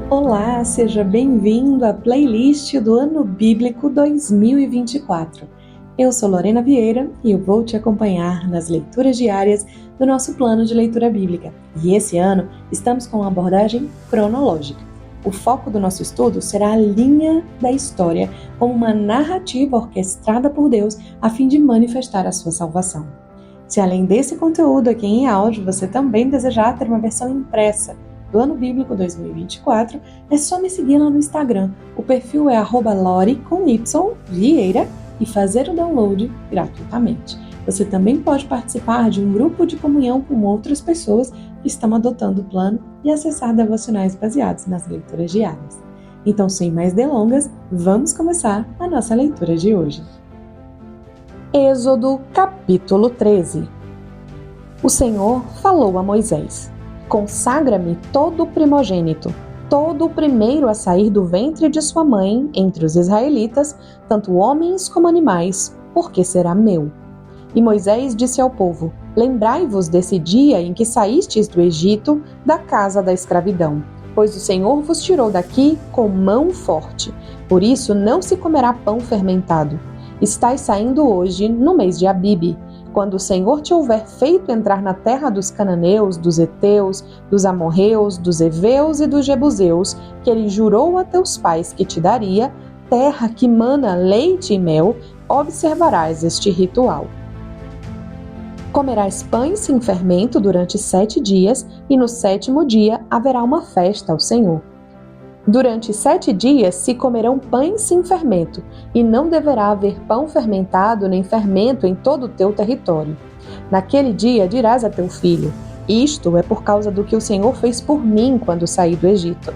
Olá, seja bem-vindo à playlist do Ano Bíblico 2024. Eu sou Lorena Vieira e eu vou te acompanhar nas leituras diárias do nosso plano de leitura bíblica. E esse ano estamos com uma abordagem cronológica. O foco do nosso estudo será a linha da história como uma narrativa orquestrada por Deus a fim de manifestar a sua salvação. Se além desse conteúdo aqui em áudio você também desejar ter uma versão impressa do Ano Bíblico 2024, é só me seguir lá no Instagram. O perfil é @lori_vieira e fazer o download gratuitamente. Você também pode participar de um grupo de comunhão com outras pessoas que estão adotando o plano e acessar devocionais baseados nas leituras diárias. Então, sem mais delongas, vamos começar a nossa leitura de hoje. Êxodo, capítulo 13. O Senhor falou a Moisés: consagra-me todo o primogênito, todo o primeiro a sair do ventre de sua mãe entre os israelitas, tanto homens como animais, porque será meu. E Moisés disse ao povo: lembrai-vos desse dia em que saístes do Egito, da casa da escravidão, pois o Senhor vos tirou daqui com mão forte. Por isso não se comerá pão fermentado. Estais saindo hoje no mês de Abibe, quando o Senhor te houver feito entrar na terra dos cananeus, dos heteus, dos amorreus, dos heveus e dos jebuseus, que ele jurou a teus pais que te daria, terra que mana leite e mel, observarás este ritual. Comerás pães sem fermento durante 7 dias, e no 7º dia haverá uma festa ao Senhor. Durante 7 dias se comerão pães sem fermento, e não deverá haver pão fermentado nem fermento em todo o teu território. Naquele dia dirás a teu filho: isto é por causa do que o Senhor fez por mim quando saí do Egito.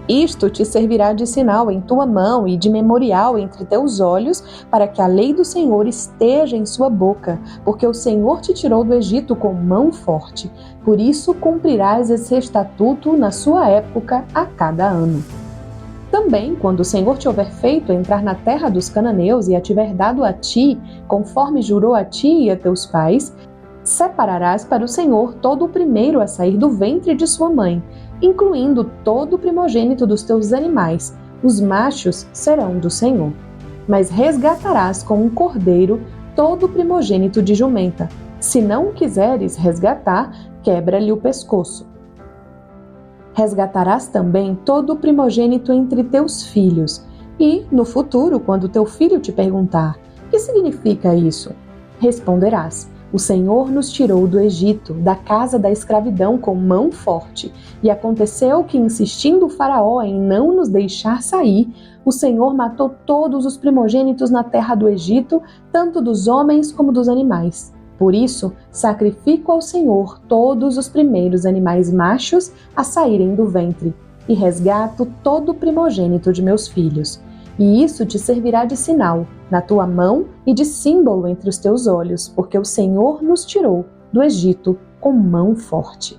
Isto te servirá de sinal em tua mão e de memorial entre teus olhos, para que a lei do Senhor esteja em sua boca, porque o Senhor te tirou do Egito com mão forte. Por isso cumprirás esse estatuto na sua época a cada ano. Também, quando o Senhor te houver feito entrar na terra dos cananeus e a tiver dado a ti, conforme jurou a ti e a teus pais, separarás para o Senhor todo o primeiro a sair do ventre de sua mãe, incluindo todo o primogênito dos teus animais. Os machos serão do Senhor. Mas resgatarás com um cordeiro todo o primogênito de jumenta. Se não o quiseres resgatar, quebra-lhe o pescoço. Resgatarás também todo o primogênito entre teus filhos. E, no futuro, quando teu filho te perguntar: o que significa isso? Responderás: o Senhor nos tirou do Egito, da casa da escravidão, com mão forte. E aconteceu que, insistindo o faraó em não nos deixar sair, o Senhor matou todos os primogênitos na terra do Egito, tanto dos homens como dos animais. Por isso, sacrifico ao Senhor todos os primeiros animais machos a saírem do ventre, e resgato todo o primogênito de meus filhos. E isso te servirá de sinal na tua mão e de símbolo entre os teus olhos, porque o Senhor nos tirou do Egito com mão forte.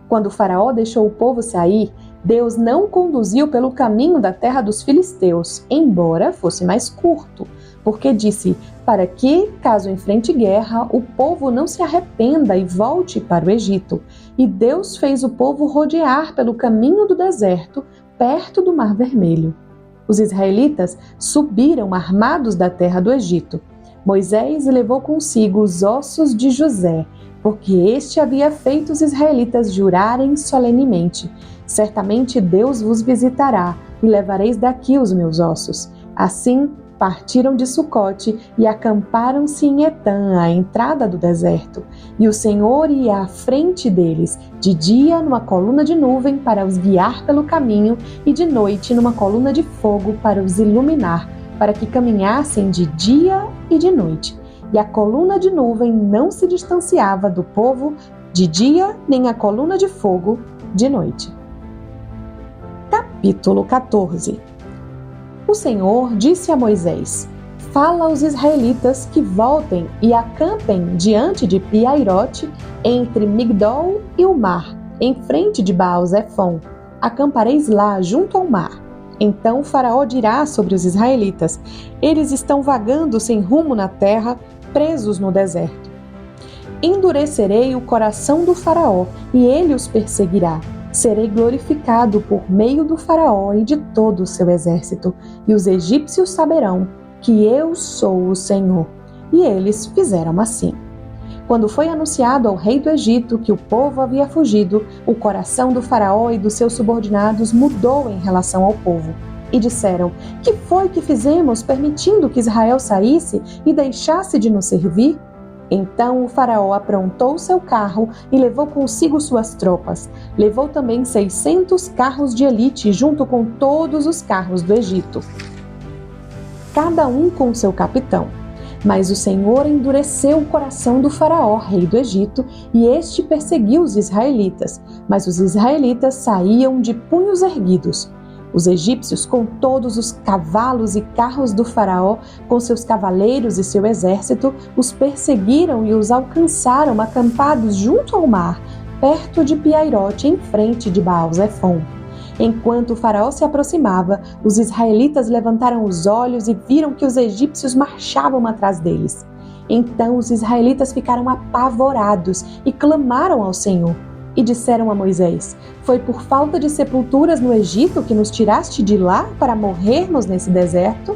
Quando o faraó deixou o povo sair, Deus não conduziu pelo caminho da terra dos filisteus, embora fosse mais curto, porque disse: para que, caso enfrente guerra, o povo não se arrependa e volte para o Egito. E Deus fez o povo rodear pelo caminho do deserto, perto do Mar Vermelho. Os israelitas subiram armados da terra do Egito. Moisés levou consigo os ossos de José, porque este havia feito os israelitas jurarem solenemente: certamente Deus vos visitará, e levareis daqui os meus ossos. Assim, partiram de Sucote e acamparam-se em Etã, à entrada do deserto. E o Senhor ia à frente deles, de dia numa coluna de nuvem para os guiar pelo caminho, e de noite numa coluna de fogo para os iluminar, para que caminhassem de dia e de noite. E a coluna de nuvem não se distanciava do povo de dia, nem a coluna de fogo de noite. Capítulo 14. O Senhor disse a Moisés: fala aos israelitas que voltem e acampem diante de Pi-Hairote, entre Migdol e o mar, em frente de Baal-Zefon. Acampareis lá, junto ao mar. Então o faraó dirá sobre os israelitas: eles estão vagando sem rumo na terra, presos no deserto. Endurecerei o coração do faraó, e ele os perseguirá. serei glorificado por meio do faraó e de todo o seu exército, e os egípcios saberão que eu sou o Senhor. E eles fizeram assim. Quando foi anunciado ao rei do Egito que o povo havia fugido, o coração do faraó e dos seus subordinados mudou em relação ao povo. E disseram: que foi que fizemos permitindo que Israel saísse e deixasse de nos servir? Então o faraó aprontou seu carro e levou consigo suas tropas. Levou também 600 carros de elite junto com todos os carros do Egito, cada um com seu capitão. Mas o Senhor endureceu o coração do faraó, rei do Egito, e este perseguiu os israelitas. Mas os israelitas saíam de punhos erguidos. Os egípcios, com todos os cavalos e carros do faraó, com seus cavaleiros e seu exército, os perseguiram e os alcançaram acampados junto ao mar, perto de Piairote, em frente de Baal-Zefon. Enquanto o faraó se aproximava, os israelitas levantaram os olhos e viram que os egípcios marchavam atrás deles. Então os israelitas ficaram apavorados e clamaram ao Senhor. E disseram a Moisés: foi por falta de sepulturas no Egito que nos tiraste de lá para morrermos nesse deserto?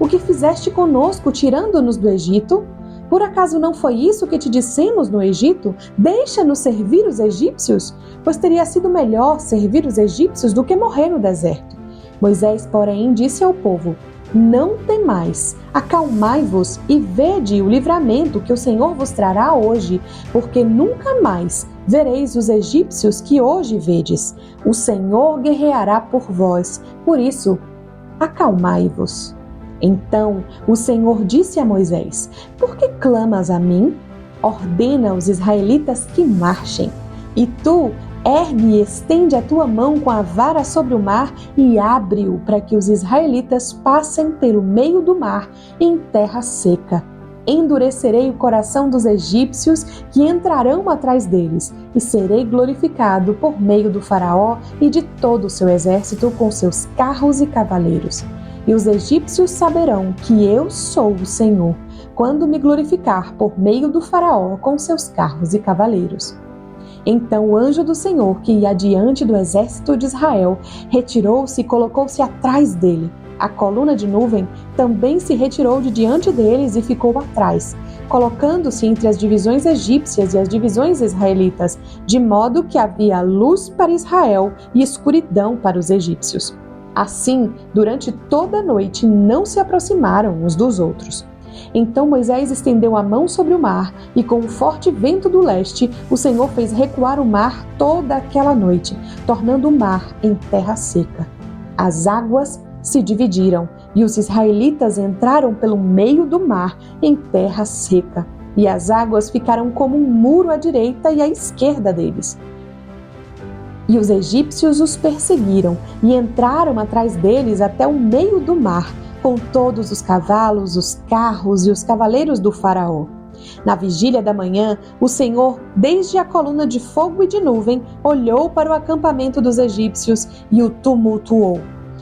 O que fizeste conosco tirando-nos do Egito? Por acaso não foi isso que te dissemos no Egito? Deixa-nos servir os egípcios? Pois teria sido melhor servir os egípcios do que morrer no deserto. Moisés, porém, disse ao povo: não temais, acalmai-vos e vede o livramento que o Senhor vos trará hoje, porque nunca mais vereis os egípcios que hoje vedes. O Senhor guerreará por vós, por isso, acalmai-vos. Então o Senhor disse a Moisés: por que clamas a mim? Ordena aos israelitas que marchem. E tu, ergue e estende a tua mão com a vara sobre o mar e abre-o para que os israelitas passem pelo meio do mar em terra seca. Endurecerei o coração dos egípcios que entrarão atrás deles, e serei glorificado por meio do faraó e de todo o seu exército com seus carros e cavaleiros. E os egípcios saberão que eu sou o Senhor, quando me glorificar por meio do faraó com seus carros e cavaleiros. Então o anjo do Senhor, que ia adiante do exército de Israel, retirou-se e colocou-se atrás dele. A coluna de nuvem também se retirou de diante deles e ficou atrás, colocando-se entre as divisões egípcias e as divisões israelitas, de modo que havia luz para Israel e escuridão para os egípcios. Assim, durante toda a noite não se aproximaram uns dos outros. Então Moisés estendeu a mão sobre o mar, e com um forte vento do leste, o Senhor fez recuar o mar toda aquela noite, tornando o mar em terra seca. As águas se dividiram, e os israelitas entraram pelo meio do mar em terra seca, e as águas ficaram como um muro à direita e à esquerda deles. E os egípcios os perseguiram e entraram atrás deles até o meio do mar, com todos os cavalos, os carros e os cavaleiros do faraó. Na vigília da manhã, o Senhor, desde a coluna de fogo e de nuvem, olhou para o acampamento dos egípcios e o tumultuou.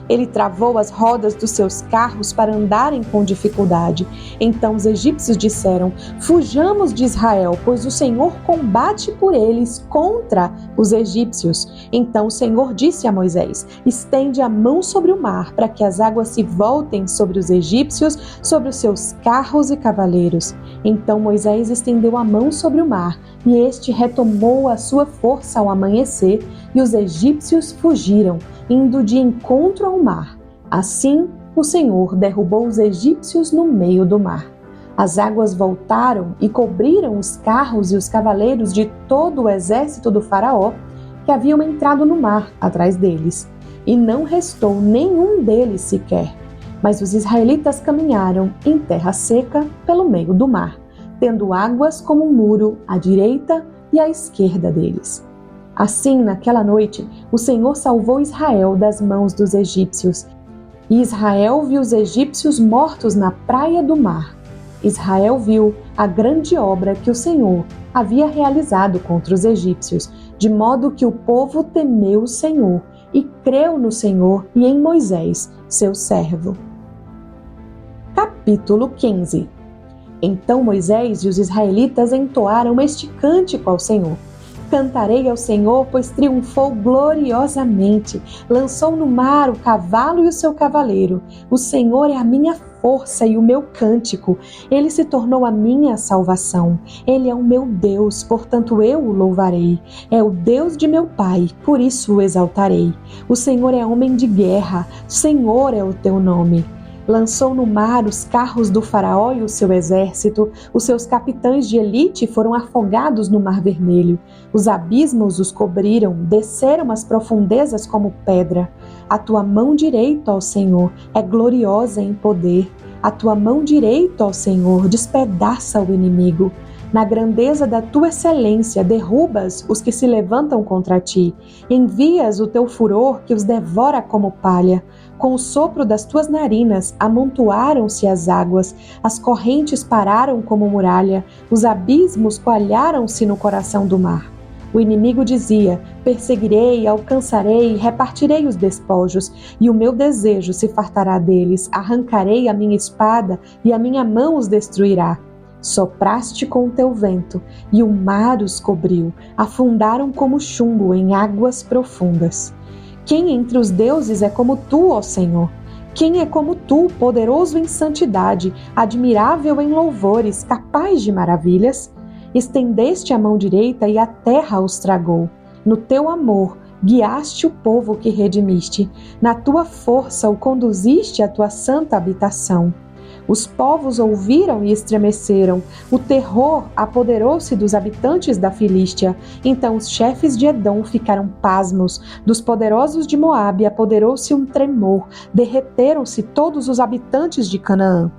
Ele travou as rodas dos seus carros para andarem com dificuldade. Então os egípcios disseram: fujamos de Israel, pois o Senhor combate por eles contra os egípcios. Então o Senhor disse a Moisés: estende a mão sobre o mar, para que as águas se voltem sobre os egípcios, sobre os seus carros e cavaleiros. Então Moisés estendeu a mão sobre o mar, e este retomou a sua força ao amanhecer, e os egípcios fugiram, indo de encontro ao mar. Assim, o Senhor derrubou os egípcios no meio do mar. As águas voltaram e cobriram os carros e os cavaleiros de todo o exército do faraó, que haviam entrado no mar atrás deles, e não restou nenhum deles sequer. Mas os israelitas caminharam em terra seca pelo meio do mar, tendo águas como um muro à direita e à esquerda deles. Assim, naquela noite, o Senhor salvou Israel das mãos dos egípcios. E Israel viu os egípcios mortos na praia do mar. Israel viu a grande obra que o Senhor havia realizado contra os egípcios, de modo que o povo temeu o Senhor e creu no Senhor e em Moisés, seu servo. Capítulo 15. Então Moisés e os israelitas entoaram este cântico ao Senhor: Cantarei ao Senhor, pois triunfou gloriosamente. Lançou no mar o cavalo e o seu cavaleiro. O Senhor é a minha força e o meu cântico. Ele se tornou a minha salvação. Ele é o meu Deus, portanto eu o louvarei. É o Deus de meu pai, por isso o exaltarei. O Senhor é homem de guerra. Senhor é o teu nome. Lançou no mar os carros do faraó e o seu exército. Os seus capitães de elite foram afogados no mar vermelho. Os abismos os cobriram, desceram as profundezas como pedra. A tua mão direita, ó Senhor, é gloriosa em poder. A tua mão direita, ó Senhor, despedaça o inimigo. Na grandeza da tua excelência, derrubas os que se levantam contra ti. Envias o teu furor que os devora como palha. Com o sopro das tuas narinas, amontoaram-se as águas. As correntes pararam como muralha. Os abismos coalharam-se no coração do mar. O inimigo dizia: perseguirei, alcançarei, repartirei os despojos, e o meu desejo se fartará deles. Arrancarei a minha espada, e a minha mão os destruirá. Sopraste com o teu vento, e o mar os cobriu, afundaram como chumbo em águas profundas. Quem entre os deuses é como tu, ó Senhor? Quem é como tu, poderoso em santidade, admirável em louvores, capaz de maravilhas? Estendeste a mão direita e a terra os tragou. No teu amor, guiaste o povo que redimiste. Na tua força o conduziste à tua santa habitação. Os povos ouviram e estremeceram. O terror apoderou-se dos habitantes da Filístia. Então os chefes de Edom ficaram pasmos. Dos poderosos de Moabe apoderou-se um tremor. Derreteram-se todos os habitantes de Canaã.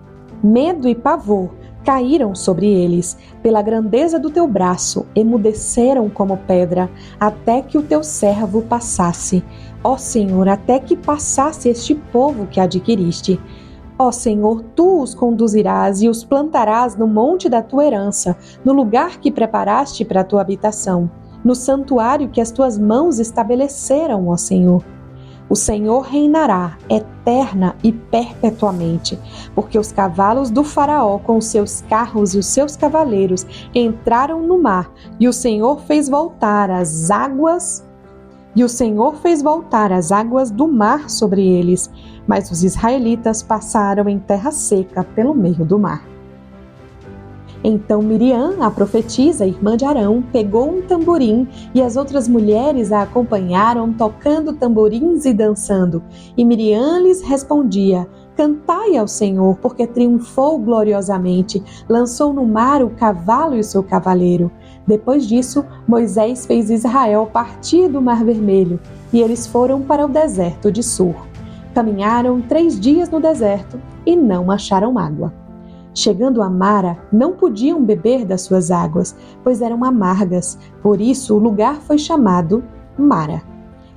Medo e pavor caíram sobre eles. Pela grandeza do teu braço, emudeceram como pedra, até que o teu servo passasse. Ó Senhor, até que passasse este povo que adquiriste. Ó Senhor, tu os conduzirás e os plantarás no monte da tua herança, no lugar que preparaste para a tua habitação, no santuário que as tuas mãos estabeleceram, ó Senhor. O Senhor reinará eterna e perpetuamente, porque os cavalos do faraó com os seus carros e os seus cavaleiros entraram no mar, e o Senhor fez voltar as águas do mar sobre eles, mas os israelitas passaram em terra seca pelo meio do mar. Então Miriam, a profetisa, irmã de Arão, pegou um tamborim e as outras mulheres a acompanharam, tocando tamborins e dançando. E Miriam lhes respondia: cantai ao Senhor, porque triunfou gloriosamente, lançou no mar o cavalo e o seu cavaleiro. Depois disso, Moisés fez Israel partir do Mar Vermelho, e eles foram para o deserto de Sur. Caminharam 3 dias no deserto e não acharam água. Chegando a Mara, não podiam beber das suas águas, pois eram amargas. Por isso o lugar foi chamado Mara.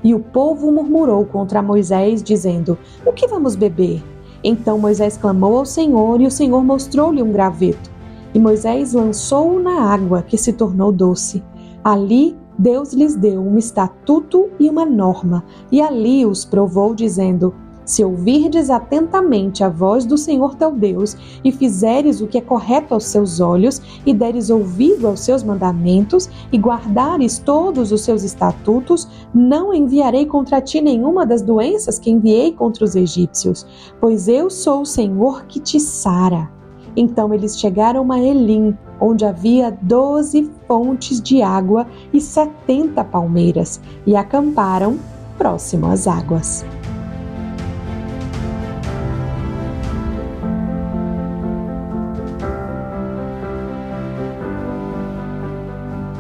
E o povo murmurou contra Moisés, dizendo: o que vamos beber? Então Moisés clamou ao Senhor, e o Senhor mostrou-lhe um graveto. E Moisés lançou-o na água, que se tornou doce. Ali Deus lhes deu um estatuto e uma norma, e ali os provou, dizendo: se ouvirdes atentamente a voz do Senhor teu Deus, e fizeres o que é correto aos seus olhos, e deres ouvido aos seus mandamentos, e guardares todos os seus estatutos, não enviarei contra ti nenhuma das doenças que enviei contra os egípcios, pois eu sou o Senhor que te sara. Então eles chegaram a Elim, onde havia 12 fontes de água e 70 palmeiras, e acamparam próximo às águas.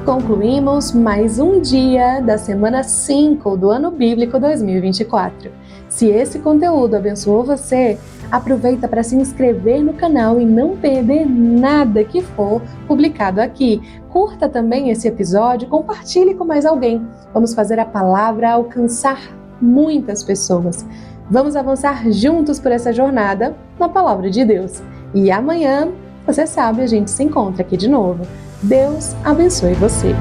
Concluímos mais um dia da semana 5 do ano bíblico 2024. Se esse conteúdo abençoou você, aproveita para se inscrever no canal e não perder nada que for publicado aqui. Curta também esse episódio, compartilhe com mais alguém. Vamos fazer a palavra alcançar muitas pessoas. Vamos avançar juntos por essa jornada na Palavra de Deus. E amanhã, você sabe, a gente se encontra aqui de novo. Deus abençoe você.